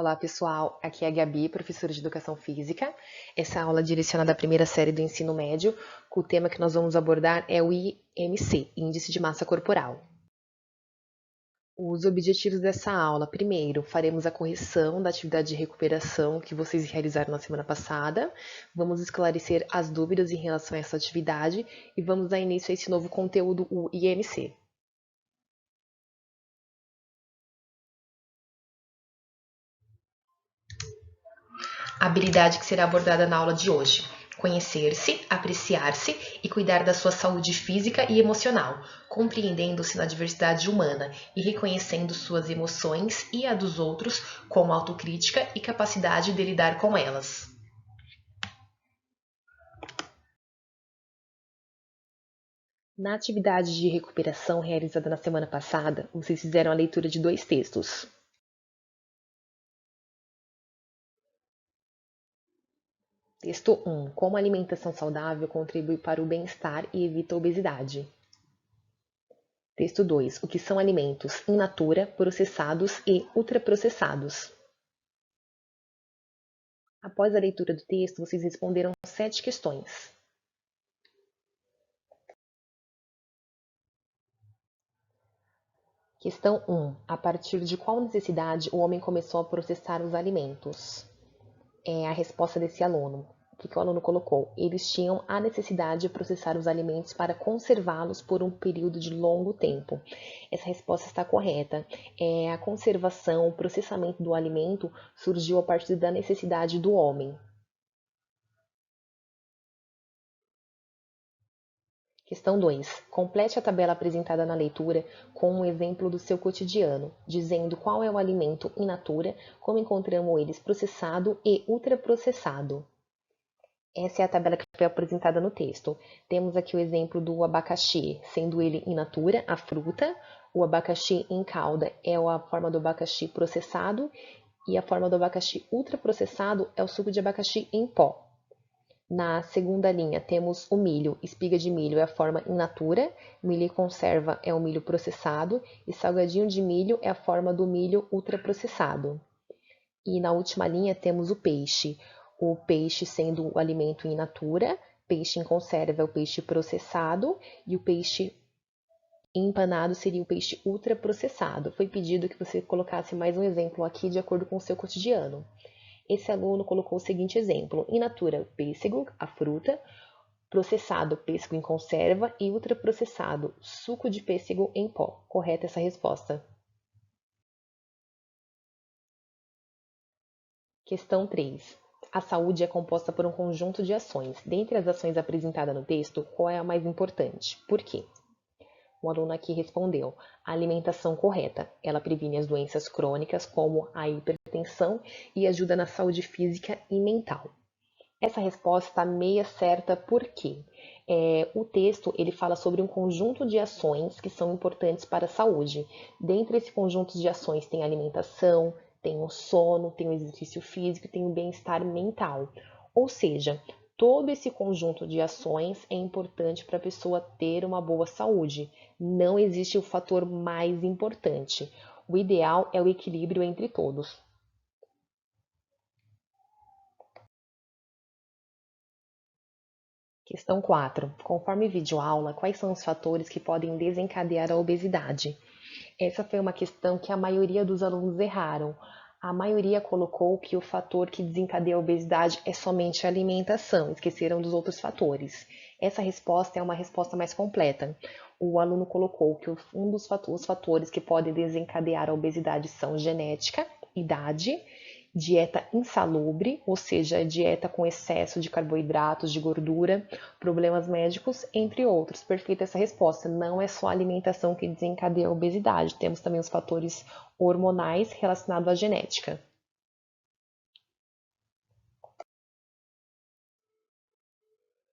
Olá, pessoal. Aqui é a Gabi, professora de Educação Física. Essa aula é direcionada à primeira série do ensino médio, o tema que nós vamos abordar é o IMC, Índice de Massa Corporal. Os objetivos dessa aula: primeiro, faremos a correção da atividade de recuperação que vocês realizaram na semana passada. Vamos esclarecer as dúvidas em relação a essa atividade e vamos dar início a esse novo conteúdo, o IMC. A habilidade que será abordada na aula de hoje: conhecer-se, apreciar-se e cuidar da sua saúde física e emocional, compreendendo-se na diversidade humana e reconhecendo suas emoções e a dos outros com autocrítica e capacidade de lidar com elas. Na atividade de recuperação realizada na semana passada, vocês fizeram a leitura de 2 textos. Texto 1. Como a alimentação saudável contribui para o bem-estar e evita a obesidade. Texto 2. O que são alimentos in natura, processados e ultraprocessados? Após a leitura do texto, vocês responderam 7 questões. Questão 1. A partir de qual necessidade o homem começou a processar os alimentos? A resposta desse aluno. O que o aluno colocou? Eles tinham a necessidade de processar os alimentos para conservá-los por um período de longo tempo. Essa resposta está correta. A conservação, o processamento do alimento surgiu a partir da necessidade do homem. Questão 2. Complete a tabela apresentada na leitura com um exemplo do seu cotidiano, dizendo qual é o alimento in natura, como encontramos eles processado e ultraprocessado. Essa é a tabela que foi apresentada no texto. Temos aqui o exemplo do abacaxi, sendo ele in natura, a fruta. O abacaxi em calda é a forma do abacaxi processado e a forma do abacaxi ultraprocessado é o suco de abacaxi em pó. Na segunda linha temos o milho, espiga de milho é a forma in natura, milho em conserva é o milho processado e salgadinho de milho é a forma do milho ultraprocessado. E na última linha temos o peixe sendo o alimento in natura, peixe em conserva é o peixe processado e o peixe empanado seria o peixe ultraprocessado. Foi pedido que você colocasse mais um exemplo aqui de acordo com o seu cotidiano. Esse aluno colocou o seguinte exemplo: in natura, pêssego, a fruta, processado, pêssego em conserva e ultraprocessado, suco de pêssego em pó. Correta essa resposta. Questão 3. A saúde é composta por um conjunto de ações. Dentre as ações apresentadas no texto, qual é a mais importante? Por quê? O aluno aqui respondeu: a alimentação correta. Ela previne as doenças crônicas, como a hipertensão, e ajuda na saúde física e mental. Essa resposta está meia certa porque o texto ele fala sobre um conjunto de ações que são importantes para a saúde. Dentre esse conjunto de ações tem a alimentação, tem o sono, tem o exercício físico, tem o bem-estar mental. Ou seja, todo esse conjunto de ações é importante para a pessoa ter uma boa saúde. Não existe o fator mais importante. O ideal é o equilíbrio entre todos. Questão 4. Conforme videoaula, quais são os fatores que podem desencadear a obesidade? Essa foi uma questão que a maioria dos alunos erraram. A maioria colocou que o fator que desencadeia a obesidade é somente a alimentação, esqueceram dos outros fatores. Essa resposta é uma resposta mais completa. O aluno colocou que um dos fatores que podem desencadear a obesidade são genética, idade, dieta insalubre, ou seja, dieta com excesso de carboidratos, de gordura, problemas médicos, entre outros. Perfeita essa resposta. Não é só a alimentação que desencadeia a obesidade, temos também os fatores hormonais relacionados à genética.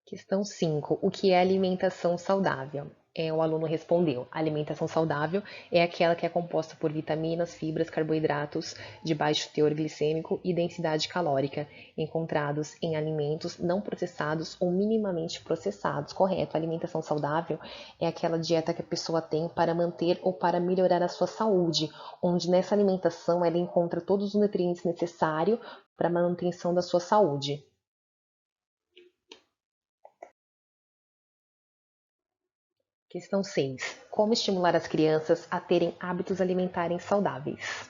Questão 5. O que é alimentação saudável? O aluno respondeu: a alimentação saudável é aquela que é composta por vitaminas, fibras, carboidratos de baixo teor glicêmico e densidade calórica, encontrados em alimentos não processados ou minimamente processados. Correto. A alimentação saudável é aquela dieta que a pessoa tem para manter ou para melhorar a sua saúde, onde nessa alimentação ela encontra todos os nutrientes necessários para a manutenção da sua saúde. Questão 6. Como estimular as crianças a terem hábitos alimentares saudáveis?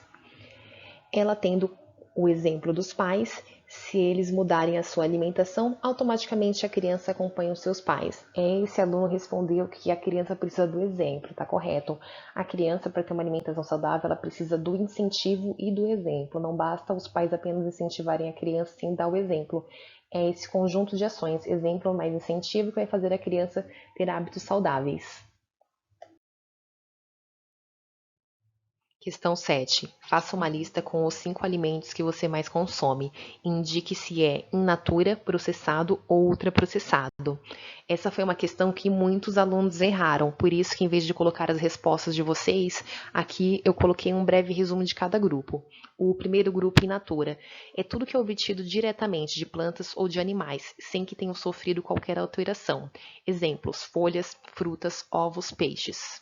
Ela tendo o exemplo dos pais, se eles mudarem a sua alimentação, automaticamente a criança acompanha os seus pais. Esse aluno respondeu que a criança precisa do exemplo, tá correto? A criança, para ter uma alimentação saudável, ela precisa do incentivo e do exemplo. Não basta os pais apenas incentivarem a criança sem dar o exemplo. É esse conjunto de ações, exemplo mais incentivo, que vai fazer a criança ter hábitos saudáveis. Questão 7. Faça uma lista com os 5 alimentos que você mais consome. Indique se é in natura, processado ou ultraprocessado. Essa foi uma questão que muitos alunos erraram, por isso que em vez de colocar as respostas de vocês, aqui eu coloquei um breve resumo de cada grupo. O primeiro grupo, in natura, é tudo que é obtido diretamente de plantas ou de animais, sem que tenham sofrido qualquer alteração. Exemplos: folhas, frutas, ovos, peixes.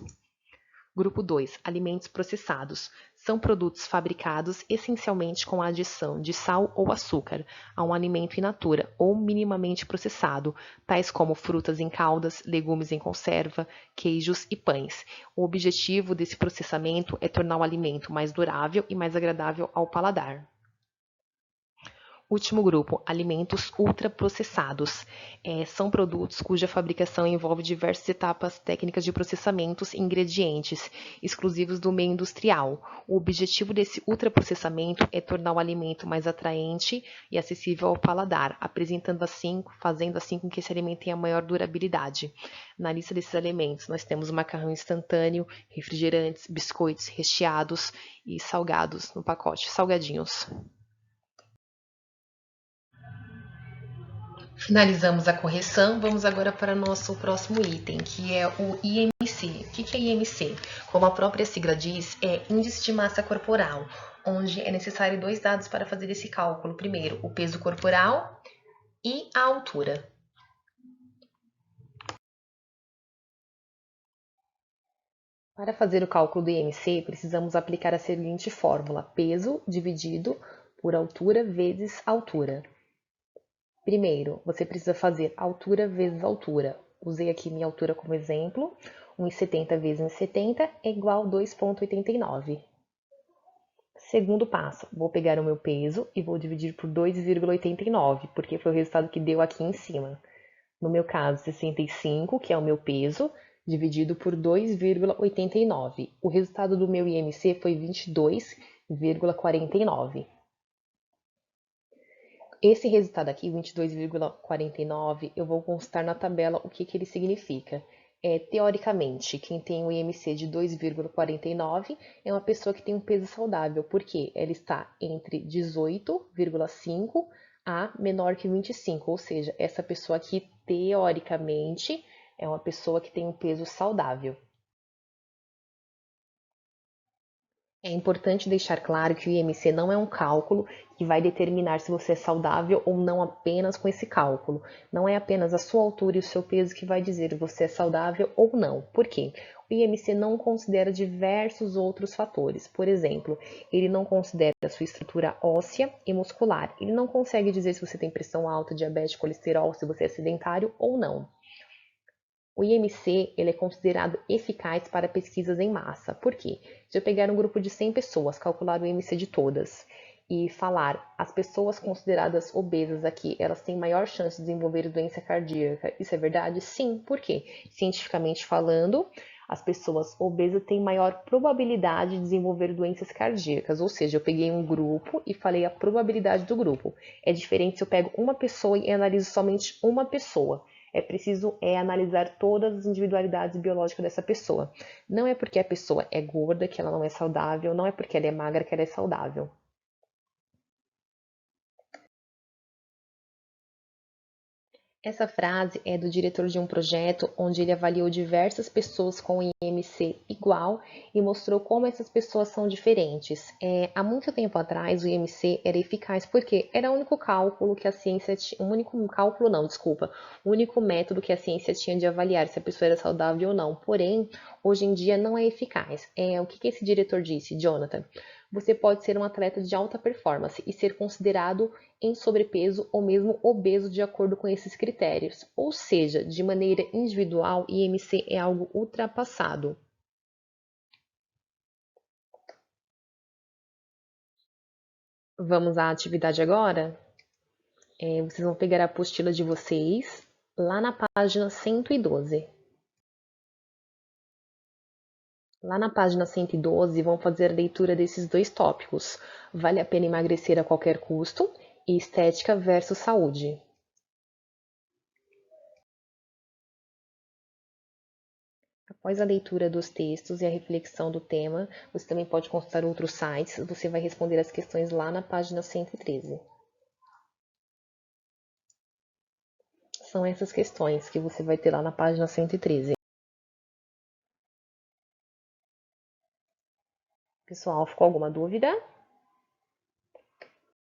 Grupo 2. Alimentos processados. São produtos fabricados essencialmente com a adição de sal ou açúcar a um alimento in natura ou minimamente processado, tais como frutas em caldas, legumes em conserva, queijos e pães. O objetivo desse processamento é tornar o alimento mais durável e mais agradável ao paladar. Último grupo, alimentos ultraprocessados. São produtos cuja fabricação envolve diversas etapas técnicas de processamentos e ingredientes exclusivos do meio industrial. O objetivo desse ultraprocessamento é tornar o alimento mais atraente e acessível ao paladar, fazendo assim com que esse alimento tenha maior durabilidade. Na lista desses alimentos, nós temos macarrão instantâneo, refrigerantes, biscoitos recheados e salgados no pacote, salgadinhos. Finalizamos a correção, vamos agora para o nosso próximo item, que é o IMC. O que é IMC? Como a própria sigla diz, é Índice de Massa Corporal, onde é necessário 2 dados para fazer esse cálculo. Primeiro, o peso corporal e a altura. Para fazer o cálculo do IMC, precisamos aplicar a seguinte fórmula: peso dividido por altura vezes altura. Primeiro, você precisa fazer altura vezes altura. Usei aqui minha altura como exemplo. 1,70 vezes 1,70 é igual a 2,89. Segundo passo, vou pegar o meu peso e vou dividir por 2,89, porque foi o resultado que deu aqui em cima. No meu caso, 65, que é o meu peso, dividido por 2,89. O resultado do meu IMC foi 22,49. Esse resultado aqui, 22,49, eu vou constar na tabela o que ele significa. Teoricamente, quem tem um IMC de 2,49 é uma pessoa que tem um peso saudável, porque ela está entre 18,5 a menor que 25, ou seja, essa pessoa aqui, teoricamente, é uma pessoa que tem um peso saudável. É importante deixar claro que o IMC não é um cálculo que vai determinar se você é saudável ou não apenas com esse cálculo. Não é apenas a sua altura e o seu peso que vai dizer se você é saudável ou não. Por quê? O IMC não considera diversos outros fatores. Por exemplo, ele não considera a sua estrutura óssea e muscular. Ele não consegue dizer se você tem pressão alta, diabetes, colesterol, se você é sedentário ou não. O IMC ele é considerado eficaz para pesquisas em massa. Por quê? Se eu pegar um grupo de 100 pessoas, calcular o IMC de todas e falar as pessoas consideradas obesas aqui, elas têm maior chance de desenvolver doença cardíaca. Isso é verdade? Sim. Por quê? Cientificamente falando, as pessoas obesas têm maior probabilidade de desenvolver doenças cardíacas. Ou seja, eu peguei um grupo e falei a probabilidade do grupo. É diferente se eu pego uma pessoa e analiso somente uma pessoa. É preciso analisar todas as individualidades biológicas dessa pessoa. Não é porque a pessoa é gorda que ela não é saudável, não é porque ela é magra que ela é saudável. Essa frase é do diretor de um projeto onde ele avaliou diversas pessoas com IMC igual e mostrou como essas pessoas são diferentes. Há muito tempo atrás, o IMC era eficaz porque era o único cálculo que a ciência tinha, o único cálculo não, desculpa, o único método que a ciência tinha de avaliar se a pessoa era saudável ou não. Porém, hoje em dia não é eficaz. O que esse diretor disse, Jonathan? Você pode ser um atleta de alta performance e ser considerado em sobrepeso ou mesmo obeso de acordo com esses critérios. Ou seja, de maneira individual, IMC é algo ultrapassado. Vamos à atividade agora? Vocês vão pegar a apostila de vocês lá na página 112. Lá na página 112, vão fazer a leitura desses dois tópicos: vale a pena emagrecer a qualquer custo e estética versus saúde. Após a leitura dos textos e a reflexão do tema, você também pode consultar outros sites. Você vai responder as questões lá na página 113. São essas questões que você vai ter lá na página 113. Pessoal, ficou alguma dúvida?